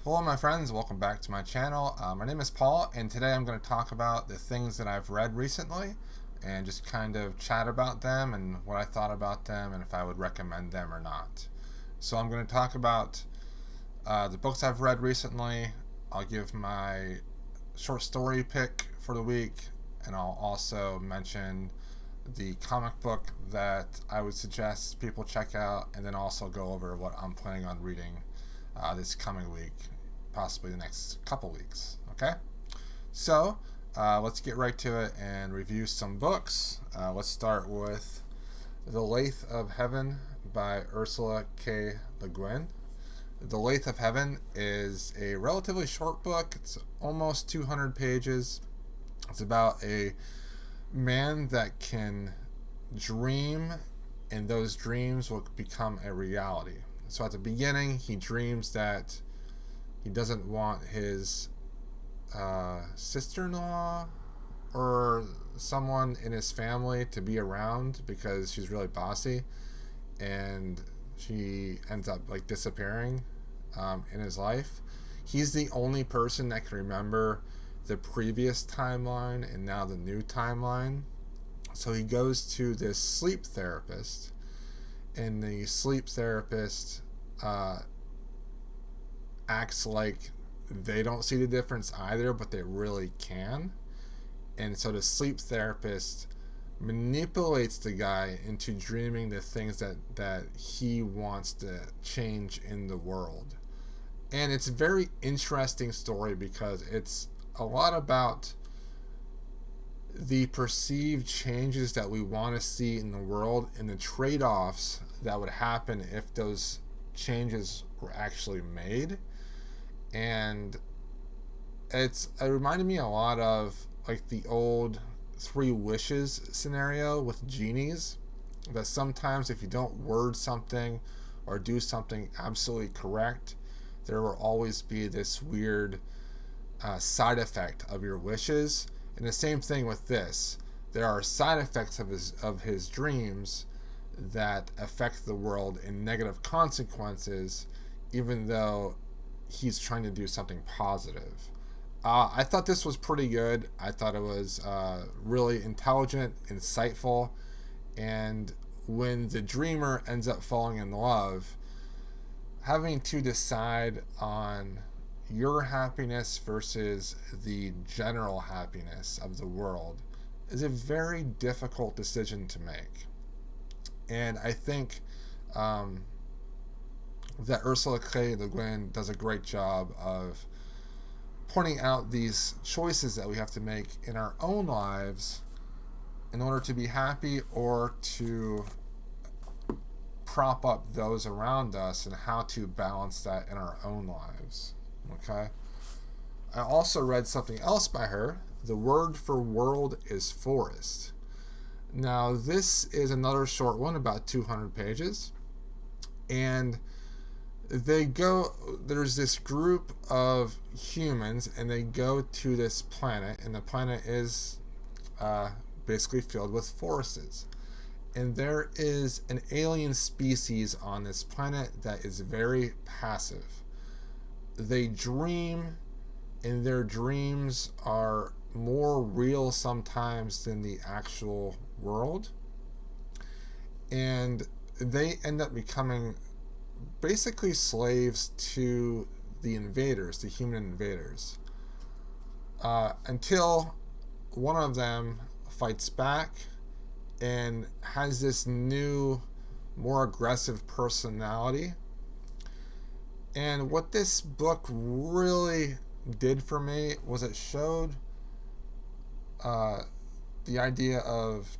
Hello my friends, welcome back to my channel. My name is Paul, and today I'm going to talk about the things that I've read recently and just kind of chat about them and what I thought about them and if I would recommend them or not. So I'm going to talk about the books I've read recently. I'll give my short story pick for the week, and I'll also mention the comic book that I would suggest people check out, and then also go over what I'm planning on reading this coming week, possibly the next couple weeks. Okay, so let's get right to it and review some books. Let's start with The Lathe of Heaven by Ursula K. LeGuin. The Lathe of Heaven is a relatively short book. It's almost 200 pages. It's about a man that can dream, and those dreams will become a reality. So at the beginning, he dreams that he doesn't want his sister-in-law or someone in his family to be around because she's really bossy, and she ends up like disappearing in his life. He's the only person that can remember the previous timeline and now the new timeline. So he goes to this sleep therapist, and the sleep therapist acts like they don't see the difference either, but they really can. And so the sleep therapist manipulates the guy into dreaming the things that he wants to change in the world. And it's a very interesting story because it's a lot about the perceived changes that we want to see in the world and the trade-offs that would happen if those changes were actually made. And it reminded me a lot of like the old Three Wishes scenario with genies, that sometimes if you don't word something or do something absolutely correct, there will always be this weird side effect of your wishes. And the same thing with this. There are side effects of his dreams that affect the world in negative consequences, even though he's trying to do something positive. I thought this was pretty good. I thought it was really intelligent, insightful, and when the dreamer ends up falling in love, having to decide on your happiness versus the general happiness of the world is a very difficult decision to make. And I think that Ursula K. Le Guin does a great job of pointing out these choices that we have to make in our own lives in order to be happy or to prop up those around us, and how to balance that in our own lives. Okay. I also read something else by her. The word for world is forest. Now, this is another short one, about 200 pages. And there's this group of humans, and they go to this planet, and the planet is basically filled with forests. And there is an alien species on this planet that is very passive. They dream, and their dreams are more real sometimes than the actual world. And they end up becoming basically slaves to the invaders, the human invaders, until one of them fights back and has this new, more aggressive personality. And what this book really did for me was it showed the idea of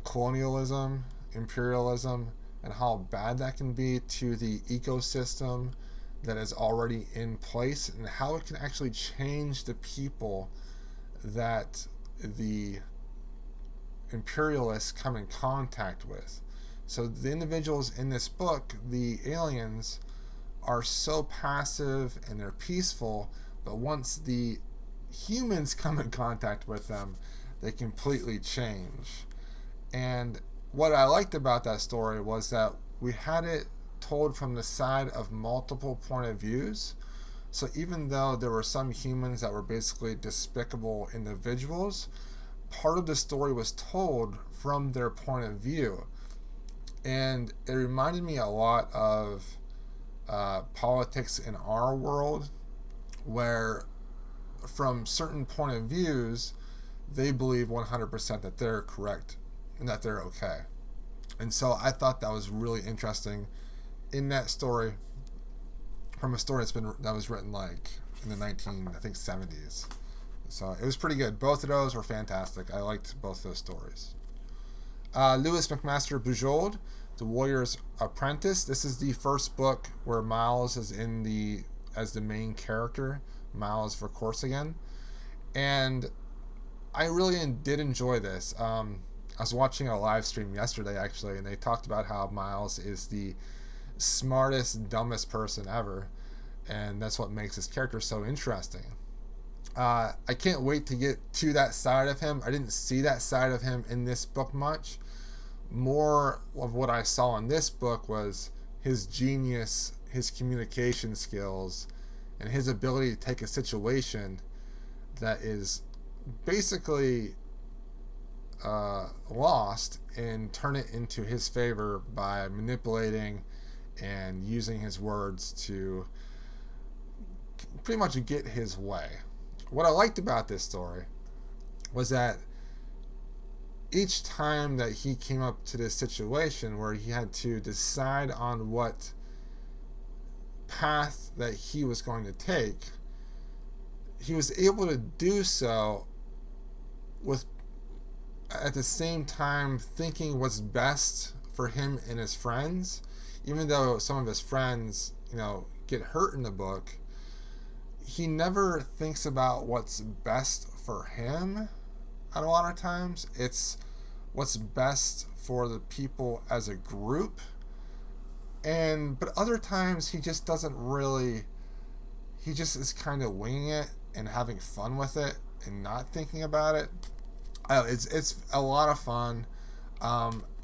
colonialism, imperialism, and how bad that can be to the ecosystem that is already in place, and how it can actually change the people that the imperialists come in contact with. So the individuals in this book, the aliens, are so passive and they're peaceful, but once the humans come in contact with them, they completely change. And what I liked about that story was that we had it told from the side of multiple point of views. So even though there were some humans that were basically despicable individuals, part of the story was told from their point of view. And it reminded me a lot of politics in our world, where from certain point of views, they believe 100% that they're correct and that they're okay. And so I thought that was really interesting in that story, from a story that was written like in the 1970s. So it was pretty good. Both of those were fantastic. I liked both those stories. Lewis McMaster Bujold, The Warriors Apprentice. This is the first book where Miles is as the main character. Miles for course again. And I really did enjoy this. I was watching a live stream yesterday, actually, and they talked about how Miles is the smartest, dumbest person ever. And that's what makes his character so interesting. I can't wait to get to that side of him. I didn't see that side of him in this book much. More of what I saw in this book was his genius, his communication skills, and his ability to take a situation that is basically lost and turn it into his favor by manipulating and using his words to pretty much get his way. What I liked about this story was that each time that he came up to this situation where he had to decide on what path that he was going to take, he was able to do so with, at the same time, thinking what's best for him and his friends. Even though some of his friends, get hurt in the book, he never thinks about what's best for him. A lot of times it's what's best for the people as a group. But other times he just doesn't really, he just is kind of winging it and having fun with it and not thinking about it. It's a lot of fun.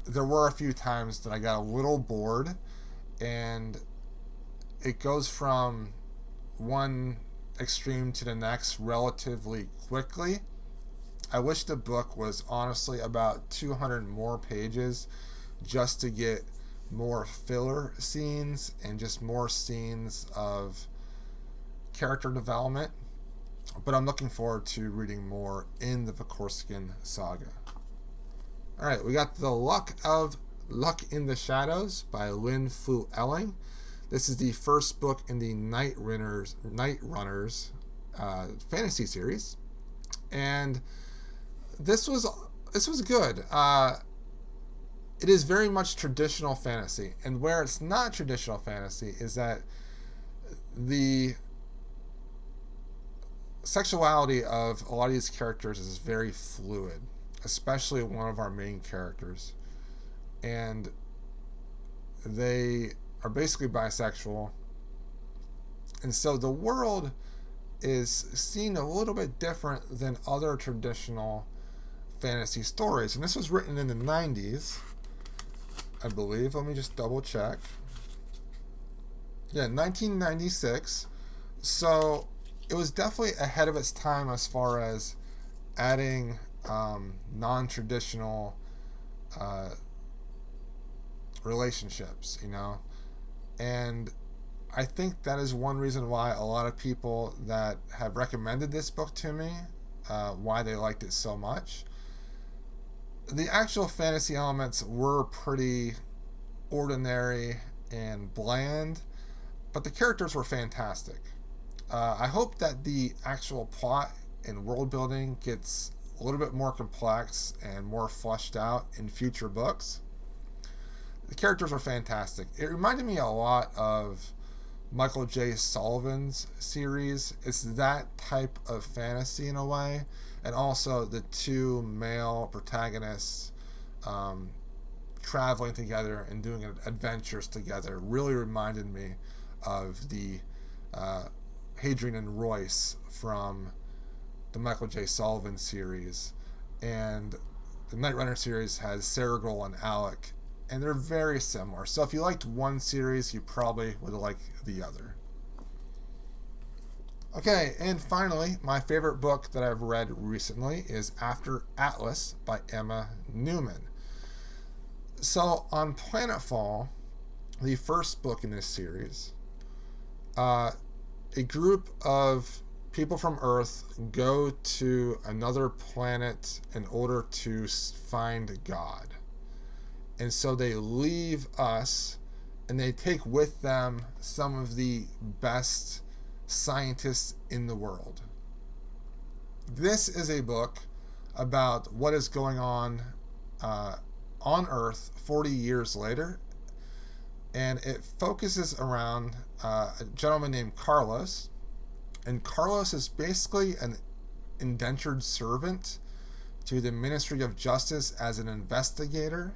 There were a few times that I got a little bored, and it goes from one extreme to the next relatively quickly. I wish the book was honestly about 200 more pages just to get more filler scenes and just more scenes of character development. But I'm looking forward to reading more in the Voxer saga. Alright, we got The Luck in the Shadows by Lynn Flewelling. This is the first book in the Night Runners fantasy series. And this was good. It is very much traditional fantasy. And where it's not traditional fantasy is that the sexuality of a lot of these characters is very fluid, especially one of our main characters. And they are basically bisexual. And so the world is seen a little bit different than other traditional fantasy stories. And this was written in the 90s, I believe. Let me just double check. Yeah, 1996. So it was definitely ahead of its time as far as adding non-traditional relationships, and I think that is one reason why a lot of people that have recommended this book to me, why they liked it so much. The actual fantasy elements were pretty ordinary and bland, but the characters were fantastic. I hope that the actual plot and world building gets a little bit more complex and more fleshed out in future books. The characters were fantastic. It reminded me a lot of Michael J. Sullivan's series. It's that type of fantasy in a way. And also the two male protagonists traveling together and doing adventures together really reminded me of the Hadrian and Royce from the Michael J. Sullivan series. And the Night Runner series has Sergil and Alec, and they're very similar. So if you liked one series, you probably would like the other. Okay, and finally, my favorite book that I've read recently is After Atlas by Emma Newman. So, on Planetfall, the first book in this series, a group of people from Earth go to another planet in order to find God. And so they leave us and they take with them some of the best scientists in the world. This is a book about what is going on Earth 40 years later, and it focuses around a gentleman named Carlos. And Carlos is basically an indentured servant to the Ministry of Justice as an investigator,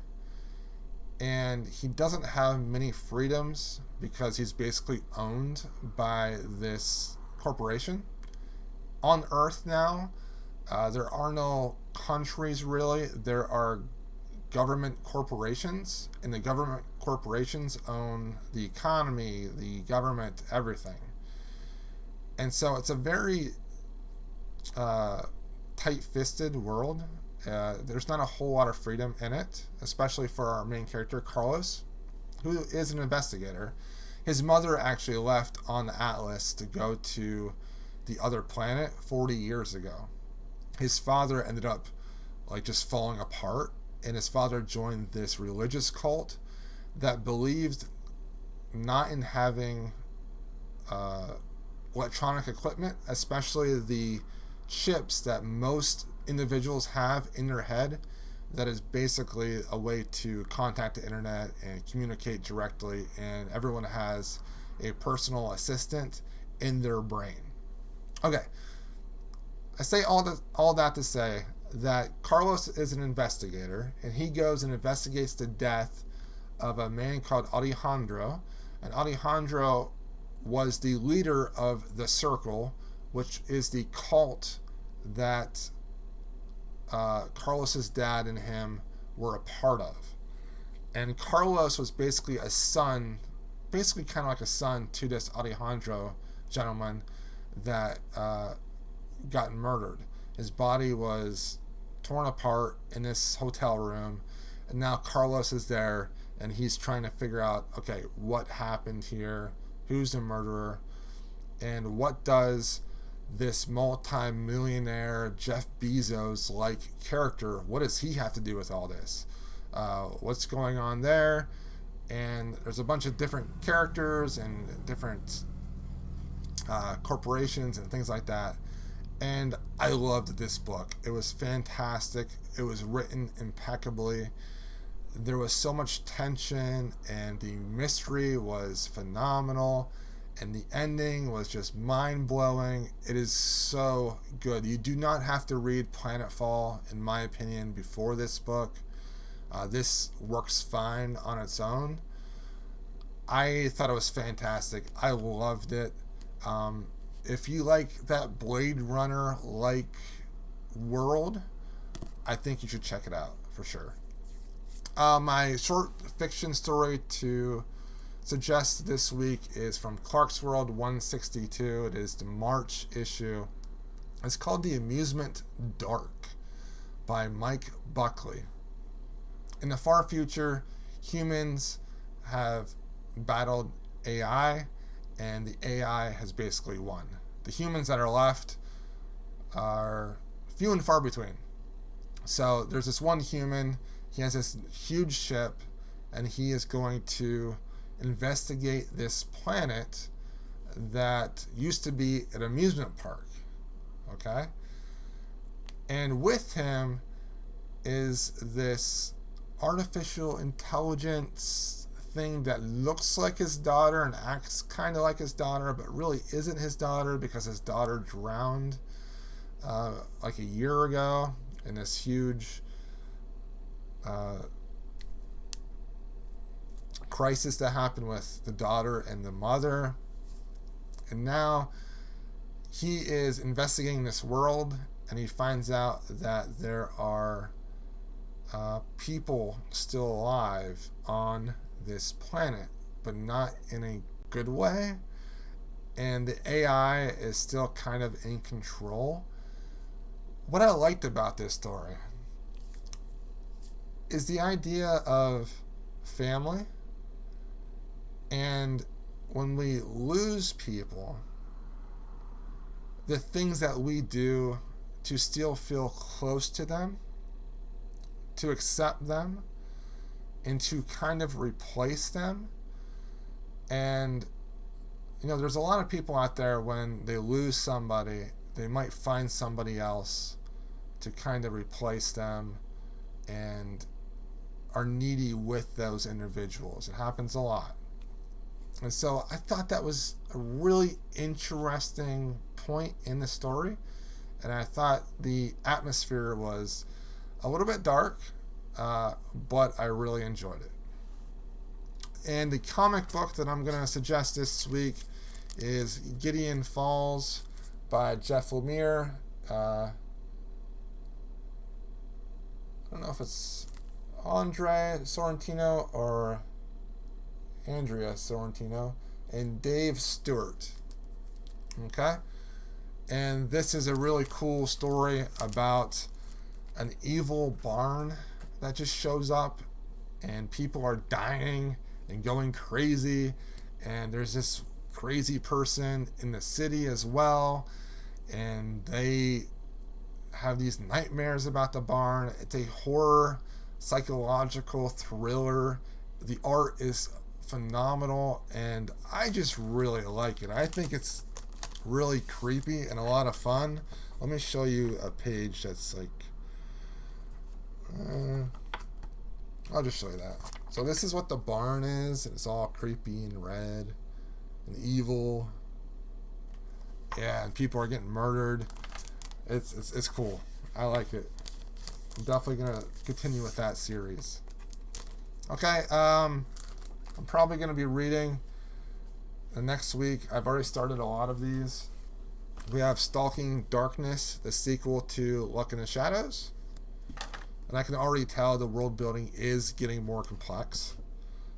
and he doesn't have many freedoms because he's basically owned by this corporation. On Earth now, there are no countries really. There are government corporations, and the government corporations own the economy, the government, everything. And so it's a very tight-fisted world. There's not a whole lot of freedom in it, especially for our main character, Carlos, who is an investigator. His mother actually left on the Atlas to go to the other planet 40 years ago. His father ended up just falling apart, and his father joined this religious cult that believed not in having electronic equipment, especially the chips that most individuals have in their head, that is basically a way to contact the internet and communicate directly, and everyone has a personal assistant in their brain. Okay, I say all that to say that Carlos is an investigator, and he goes and investigates the death of a man called Alejandro, and Alejandro was the leader of the Circle, which is the cult that Carlos's dad and him were a part of. And Carlos was basically a son, basically kind of like a son to this Alejandro gentleman that got murdered. His body was torn apart in this hotel room, and now Carlos is there, and he's trying to figure out, okay, what happened here, who's the murderer, and what does this multi-millionaire Jeff Bezos-like character, what does he have to do with all this? What's going on there? And there's a bunch of different characters and different corporations and things like that. And I loved this book. It was fantastic. It was written impeccably. There was so much tension, and the mystery was phenomenal, and the ending was just mind-blowing. It is so good. You do not have to read Planetfall, in my opinion, before this book. This works fine on its own. I thought it was fantastic. I loved it. If you like that Blade Runner-like world, I think you should check it out for sure. My short fiction story to suggest this week is from Clarkesworld 162. It is the March issue. It's called The Amusement Dark by Mike Buckley. In the far future, humans have battled AI, and the AI has basically won. The humans that are left are few and far between. So there's this one human. He has this huge ship, and he is going to investigate this planet that used to be an amusement park. Okay? And with him is this artificial intelligence thing that looks like his daughter and acts kind of like his daughter, but really isn't his daughter because his daughter drowned like a year ago in this huge crisis that happened with the daughter and the mother. And now he is investigating this world, and he finds out that there are people still alive on this planet, but not in a good way. and the AI is still kind of in control. What I liked about this story is the idea of family, and when we lose people, the things that we do to still feel close to them, to accept them, and to kind of replace them. And there's a lot of people out there, when they lose somebody, they might find somebody else to kind of replace them, and are needy with those individuals. It happens a lot. And so I thought that was a really interesting point in the story. And I thought the atmosphere was a little bit dark, but I really enjoyed it. And the comic book that I'm going to suggest this week is Gideon Falls by Jeff Lemire. I don't know if it's Andre Sorrentino or Andrea Sorrentino, and Dave Stewart. Okay? And this is a really cool story about an evil barn that just shows up, and people are dying and going crazy, and there's this crazy person in the city as well, and they have these nightmares about the barn. It's a horror psychological thriller. The art is phenomenal, and I just really like it. I think it's really creepy and a lot of fun. Let me show you a page that's like I'll just show you that. So this is what the barn is, and it's all creepy and red and evil. Yeah, and people are getting murdered. It's cool. I like it. I'm definitely gonna continue with that series. Okay, I'm probably gonna be reading the next week. I've already started a lot of these. We have Stalking Darkness, the sequel to Luck in the Shadows. And I can already tell the world building is getting more complex.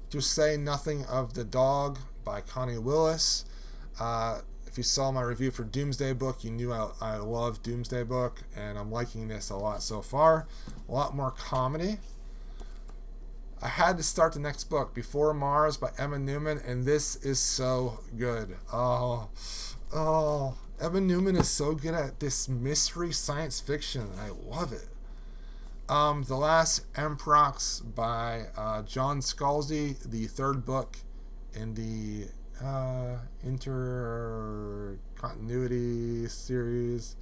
To say nothing of The Dog by Connie Willis. If you saw my review for Doomsday Book, you knew I love Doomsday Book, and I'm liking this a lot so far. A lot more comedy. I had to start the next book, Before Mars by Emma Newman, and this is so good. Oh, Emma Newman is so good at this mystery science fiction. I love it. The Last Emprox by John Scalzi, the third book in the intercontinuity series,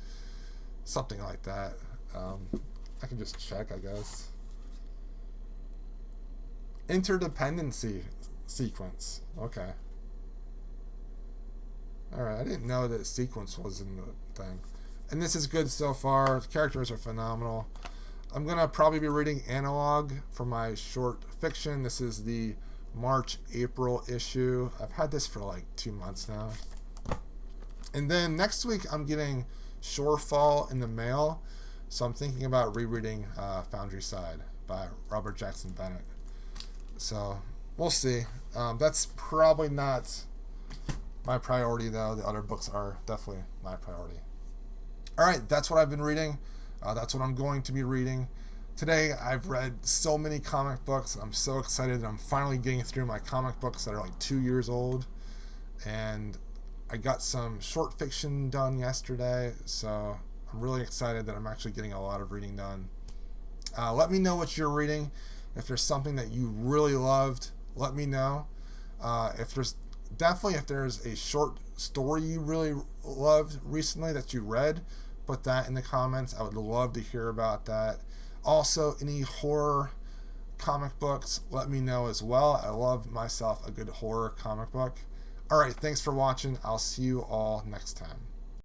something like that. I can just check, I guess. Interdependency sequence. Okay. Alright, I didn't know that sequence was in the thing. And this is good so far. The characters are phenomenal. I'm going to probably be reading Analog for my short fiction. This is the March-April issue. I've had this for like 2 months now. And then next week I'm getting Shorefall in the mail. So I'm thinking about rereading Foundry Side by Robert Jackson Bennett. So we'll see. That's probably not my priority, though. The other books are definitely my priority. Alright, that's what I've been reading. That's what I'm going to be reading. Today, I've read so many comic books. I'm so excited that I'm finally getting through my comic books that are like 2 years old. And I got some short fiction done yesterday, so I'm really excited that I'm actually getting a lot of reading done. Let me know what you're reading. If there's something that you really loved, let me know. If there's a short story you really loved recently that you read, put that in the comments. I would love to hear about that. Also, any horror comic books, let me know as well. I love myself a good horror comic book. Alright, thanks for watching. I'll see you all next time.